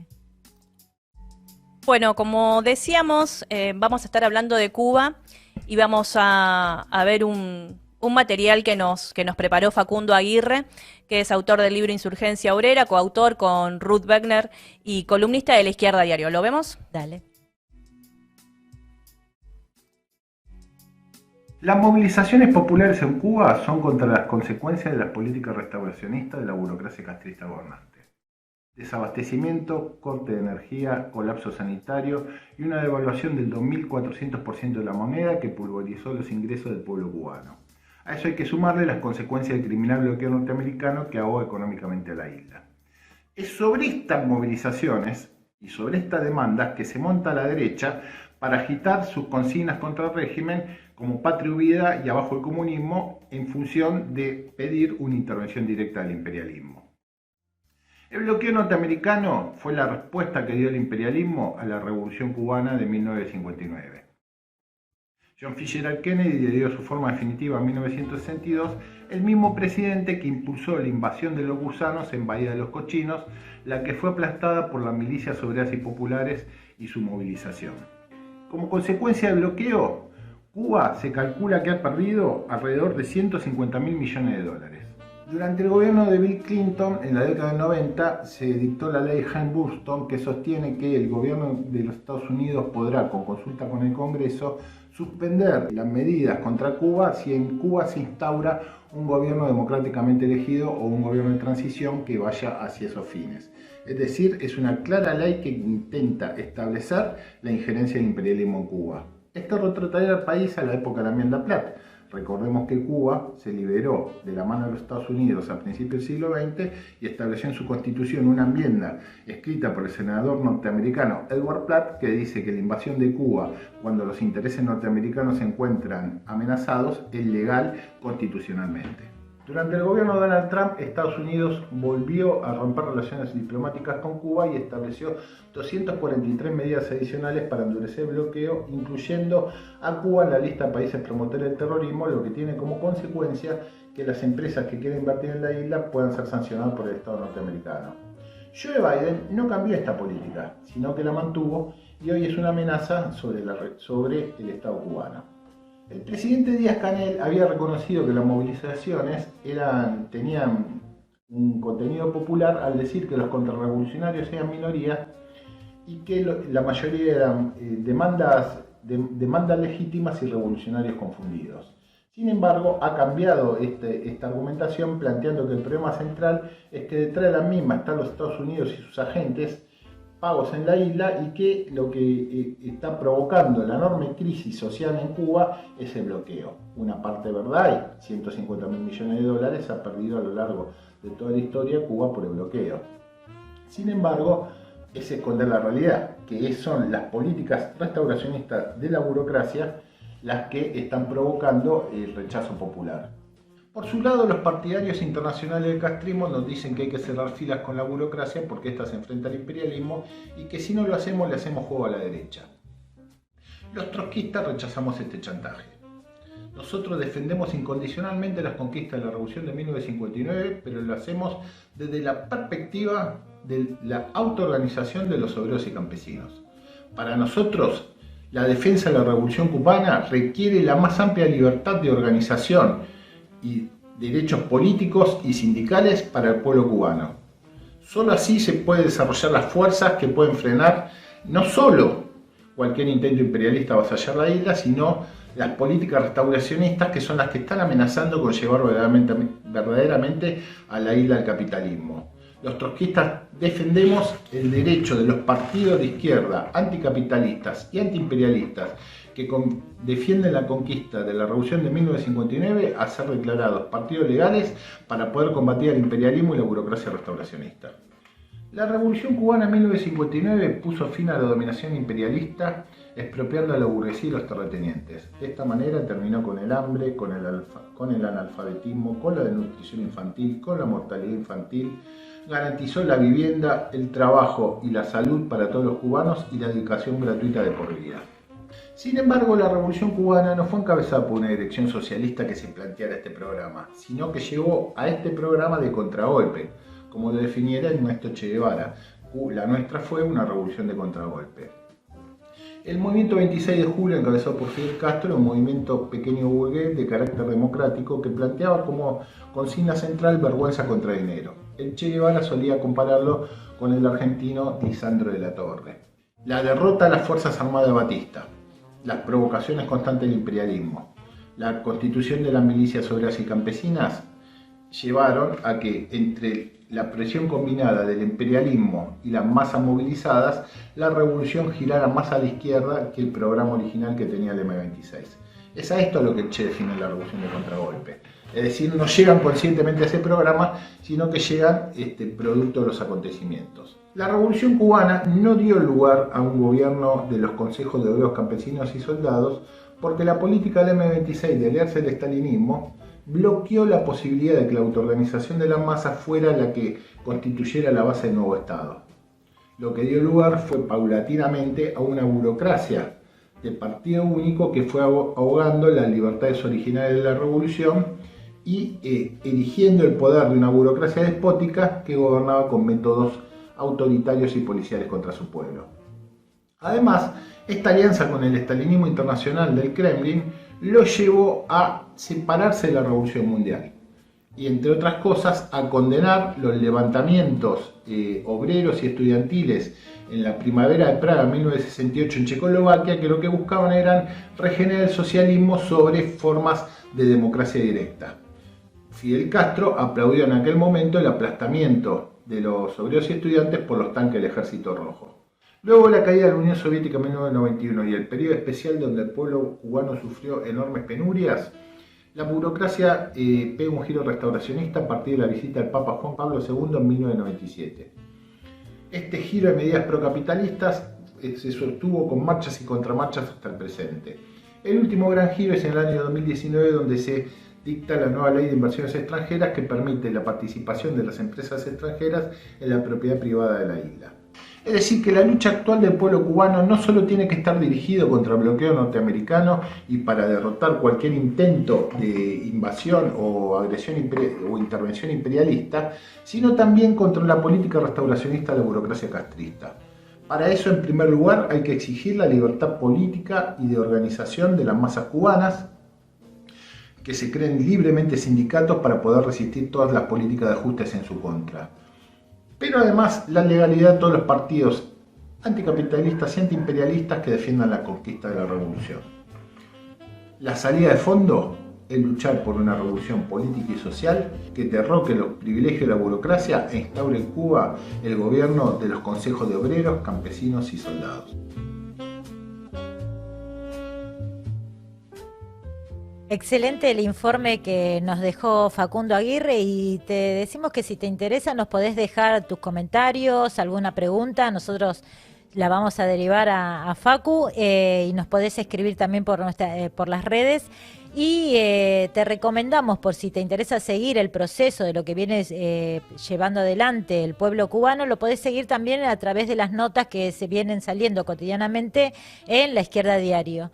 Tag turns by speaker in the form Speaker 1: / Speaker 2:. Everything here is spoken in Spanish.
Speaker 1: reportaje.
Speaker 2: Bueno, como decíamos, vamos a estar hablando de Cuba y vamos a ver un material que nos preparó Facundo Aguirre, que es autor del libro Insurgencia Obrera, coautor con Ruth Wegner y columnista de La Izquierda Diario. ¿Lo vemos?
Speaker 1: Dale.
Speaker 3: Las movilizaciones populares en Cuba son contra las consecuencias de las políticas restauracionistas de la burocracia castrista gobernante. Desabastecimiento, corte de energía, colapso sanitario y una devaluación del 2.400% de la moneda que pulverizó los ingresos del pueblo cubano. A eso hay que sumarle las consecuencias del criminal bloqueo norteamericano que ahoga económicamente a la isla. Es sobre estas movilizaciones y sobre estas demandas que se monta la derecha para agitar sus consignas contra el régimen como patria huida y abajo el comunismo en función de pedir una intervención directa del imperialismo. El bloqueo norteamericano fue la respuesta que dio el imperialismo a la Revolución Cubana de 1959. John Fitzgerald Kennedy le dio su forma definitiva en 1962, el mismo presidente que impulsó la invasión de los gusanos en Bahía de los Cochinos, la que fue aplastada por las milicias obreras y populares y su movilización. Como consecuencia del bloqueo, Cuba se calcula que ha perdido alrededor de 150.000 millones de dólares. Durante el gobierno de Bill Clinton, en la década del 90, se dictó la ley Helms-Burstyn que sostiene que el gobierno de los Estados Unidos podrá, con consulta con el Congreso, suspender las medidas contra Cuba si en Cuba se instaura un gobierno democráticamente elegido o un gobierno de transición que vaya hacia esos fines. Es decir, es una clara ley que intenta establecer la injerencia del imperialismo en Cuba. Esto retrotrae al país a la época de la enmienda Platt. Recordemos que Cuba se liberó de la mano de los Estados Unidos a principios del siglo XX y estableció en su constitución una enmienda escrita por el senador norteamericano Edward Platt que dice que la invasión de Cuba, cuando los intereses norteamericanos se encuentran amenazados, es legal constitucionalmente. Durante el gobierno de Donald Trump, Estados Unidos volvió a romper relaciones diplomáticas con Cuba y estableció 243 medidas adicionales para endurecer el bloqueo, incluyendo a Cuba en la lista de países promotores del terrorismo, lo que tiene como consecuencia que las empresas que quieren invertir en la isla puedan ser sancionadas por el Estado norteamericano. Joe Biden no cambió esta política, sino que la mantuvo y hoy es una amenaza sobre el Estado cubano. El presidente Díaz-Canel había reconocido que las movilizaciones tenían un contenido popular al decir que los contrarrevolucionarios eran minoría y que la mayoría eran demandas legítimas y revolucionarios confundidos. Sin embargo, ha cambiado esta argumentación planteando que el problema central es que detrás de la misma están los Estados Unidos y sus agentes pagos en la isla y que lo que está provocando la enorme crisis social en Cuba es el bloqueo. Una parte verdad, y 150.000 millones de dólares ha perdido a lo largo de toda la historia Cuba por el bloqueo. Sin embargo, es esconder la realidad, que son las políticas restauracionistas de la burocracia las que están provocando el rechazo popular. Por su lado, los partidarios internacionales del castrismo nos dicen que hay que cerrar filas con la burocracia porque ésta se enfrenta al imperialismo y que si no lo hacemos, le hacemos juego a la derecha. Los trotskistas rechazamos este chantaje. Nosotros defendemos incondicionalmente las conquistas de la Revolución de 1959, pero lo hacemos desde la perspectiva de la autoorganización de los obreros y campesinos. Para nosotros, la defensa de la Revolución cubana requiere la más amplia libertad de organización y derechos políticos y sindicales para el pueblo cubano. Solo así se puede desarrollar las fuerzas que pueden frenar no solo cualquier intento imperialista avasallar la isla, sino las políticas restauracionistas que son las que están amenazando con llevar verdaderamente a la isla al capitalismo. Los trotskistas defendemos el derecho de los partidos de izquierda anticapitalistas y antiimperialistas que defienden la conquista de la Revolución de 1959 a ser declarados partidos legales para poder combatir el imperialismo y la burocracia restauracionista. La Revolución cubana en 1959 puso fin a la dominación imperialista, expropiando a la burguesía y los terratenientes. De esta manera terminó con el hambre, con el analfabetismo, con la desnutrición infantil, con la mortalidad infantil, garantizó la vivienda, el trabajo y la salud para todos los cubanos y la educación gratuita de por vida. Sin embargo, la Revolución cubana no fue encabezada por una dirección socialista que se planteara este programa, sino que llegó a este programa de contragolpe, como lo definiera el maestro Che Guevara, La nuestra fue una revolución de contragolpe. El movimiento 26 de julio, encabezado por Fidel Castro, era un movimiento pequeño burgués de carácter democrático que planteaba como consigna central vergüenza contra dinero. El Che Guevara solía compararlo con el argentino Lisandro de la Torre. La derrota a las Fuerzas Armadas de Batista, las provocaciones constantes del imperialismo, la constitución de las milicias obreras y campesinas llevaron a que entre la presión combinada del imperialismo y las masas movilizadas, la revolución girara más a la izquierda que el programa original que tenía el M26. Es a esto lo que el Che define la revolución de contragolpe. Es decir, no llegan conscientemente a ese programa, sino que llegan producto de los acontecimientos. La revolución cubana no dio lugar a un gobierno de los consejos de obreros, campesinos y soldados, porque la política del M26 de aliarse al estalinismo bloqueó la posibilidad de que la autoorganización de la masa fuera la que constituyera la base del nuevo Estado. Lo que dio lugar fue paulatinamente a una burocracia de partido único que fue ahogando las libertades originales de la revolución y erigiendo el poder de una burocracia despótica que gobernaba con métodos autoritarios y policiales contra su pueblo. Además, esta alianza con el estalinismo internacional del Kremlin lo llevó a separarse de la Revolución Mundial y, entre otras cosas, a condenar los levantamientos obreros y estudiantiles en la primavera de Praga 1968 en Checoslovaquia, que lo que buscaban eran regenerar el socialismo sobre formas de democracia directa. Fidel Castro aplaudió en aquel momento el aplastamiento de los obreros y estudiantes por los tanques del Ejército Rojo. Luego la caída de la Unión Soviética en 1991 y el periodo especial donde el pueblo cubano sufrió enormes penurias, la burocracia pega un giro restauracionista a partir de la visita del Papa Juan Pablo II en 1997. Este giro de medidas procapitalistas se sostuvo con marchas y contramarchas hasta el presente. El último gran giro es en el año 2019, donde se dicta la nueva ley de inversiones extranjeras que permite la participación de las empresas extranjeras en la propiedad privada de la isla. Es decir, que la lucha actual del pueblo cubano no solo tiene que estar dirigido contra el bloqueo norteamericano y para derrotar cualquier intento de invasión o agresión o intervención imperialista, sino también contra la política restauracionista de la burocracia castrista. Para eso, en primer lugar, hay que exigir la libertad política y de organización de las masas cubanas, que se creen libremente sindicatos para poder resistir todas las políticas de ajustes en su contra. Pero además la legalidad de todos los partidos anticapitalistas y antiimperialistas que defiendan la conquista de la revolución. La salida de fondo es luchar por una revolución política y social que derroque los privilegios de la burocracia e instaure en Cuba el gobierno de los consejos de obreros, campesinos y soldados.
Speaker 1: Excelente el informe que nos dejó Facundo Aguirre y te decimos que si te interesa nos podés dejar tus comentarios, alguna pregunta, nosotros la vamos a derivar a Facu y nos podés escribir también por las redes y te recomendamos, por si te interesa seguir el proceso de lo que viene llevando adelante el pueblo cubano, lo podés seguir también a través de las notas que se vienen saliendo cotidianamente en La Izquierda Diario.